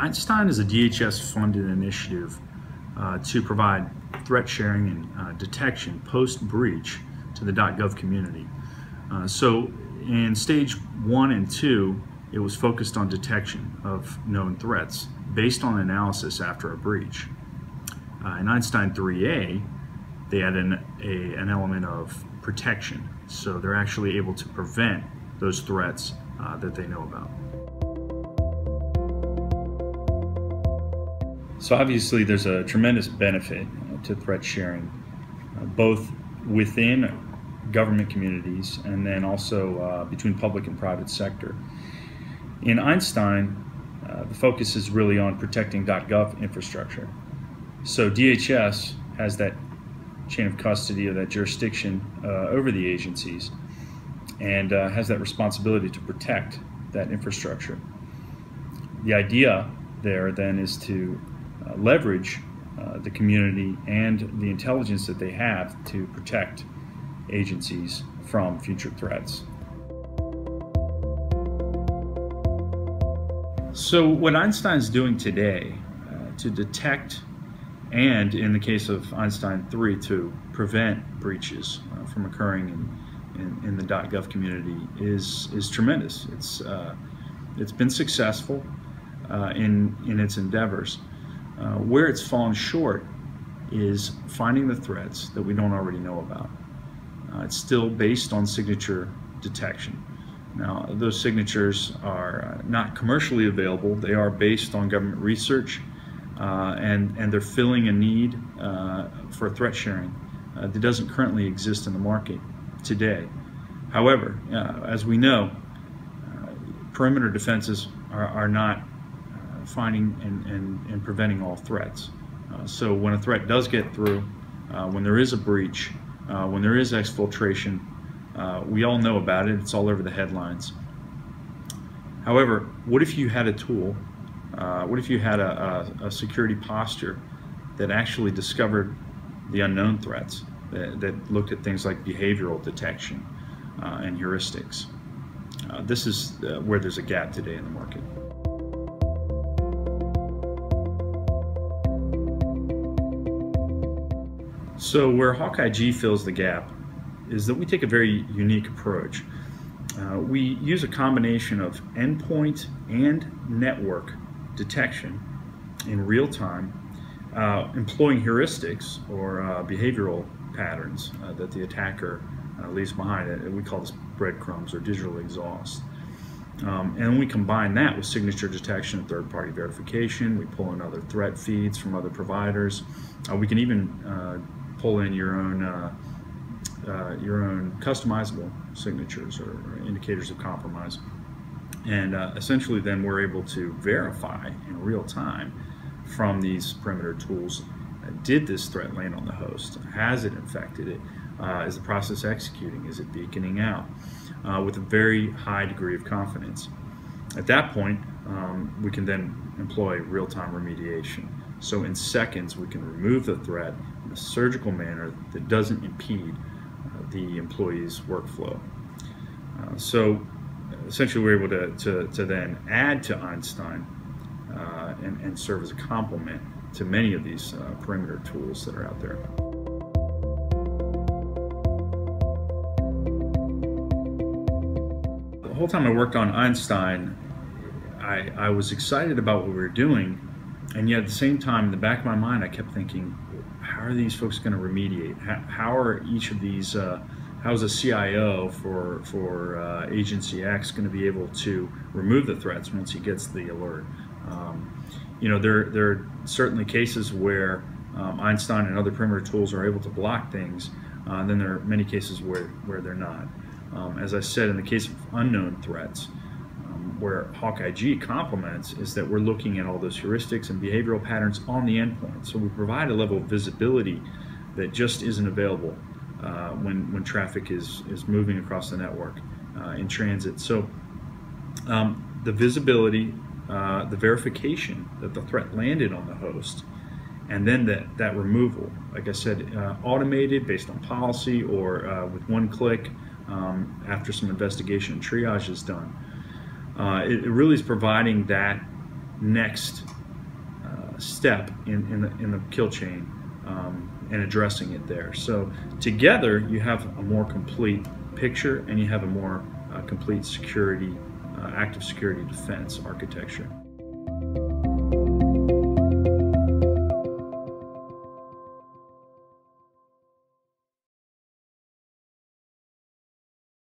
EINSTEIN is a DHS-funded initiative to provide threat sharing and detection post-breach to the .gov community. So in stage 1 and 2, it was focused on detection of known threats based on analysis after a breach. In EINSTEIN 3A, they add an element of protection, so they're actually able to prevent those threats that they know about. So obviously there's a tremendous benefit to threat sharing, both within government communities and then also between public and private sector. In EINSTEIN, the focus is really on protecting .gov infrastructure. So DHS has that chain of custody, or that jurisdiction over the agencies, and has that responsibility to protect that infrastructure. The idea there then is to leverage the community and the intelligence that they have to protect agencies from future threats. So what EINSTEIN's doing today to detect, and in the case of EINSTEIN 3, to prevent breaches from occurring in the .gov community is tremendous. It's been successful in its endeavors. Where it's fallen short is finding the threats that we don't already know about. It's still based on signature detection. Now, those signatures are not commercially available. They are based on government research, and they're filling a need for threat sharing that doesn't currently exist in the market today. However, as we know, perimeter defenses are not finding and preventing all threats. So when a threat does get through, when there is a breach, when there is exfiltration, we all know about it. It's all over the headlines. However, what if you had a tool, what if you had a security posture that actually discovered the unknown threats, that looked at things like behavioral detection and heuristics? This is where there's a gap today in the market. So where HawkEye G fills the gap is that we take a very unique approach. We use a combination of endpoint and network detection in real time, employing heuristics or behavioral patterns that the attacker leaves behind. We call this breadcrumbs or digital exhaust. And we combine that with signature detection and third-party verification. We pull in other threat feeds from other providers. We can even pull in your own customizable signatures or indicators of compromise. And essentially then we're able to verify in real time from these perimeter tools, did this threat land on the host? Has it infected it? Is the process executing? Is it beaconing out? With a very high degree of confidence. At that point, we can then employ real-time remediation. So in seconds, we can remove the threat in a surgical manner that doesn't impede the employee's workflow. So essentially, we're able to then add to EINSTEIN and serve as a complement to many of these perimeter tools that are out there. The whole time I worked on EINSTEIN, I was excited about what we were doing, and yet at the same time, in the back of my mind, I kept thinking, how are these folks going to remediate? How are each of these, how is a CIO for Agency X going to be able to remove the threats once he gets the alert? You know, there are certainly cases where EINSTEIN and other perimeter tools are able to block things, and then there are many cases where they're not. As I said, in the case of unknown threats, where HawkEye G complements is that we're looking at all those heuristics and behavioral patterns on the endpoint. So we provide a level of visibility that just isn't available when traffic is moving across the network in transit. So the visibility, the verification that the threat landed on the host, and then that removal, like I said, automated based on policy or with one click after some investigation and triage is done. It really is providing that next step in the kill chain and addressing it there. So together you have a more complete picture, and you have a more complete security, active security defense architecture.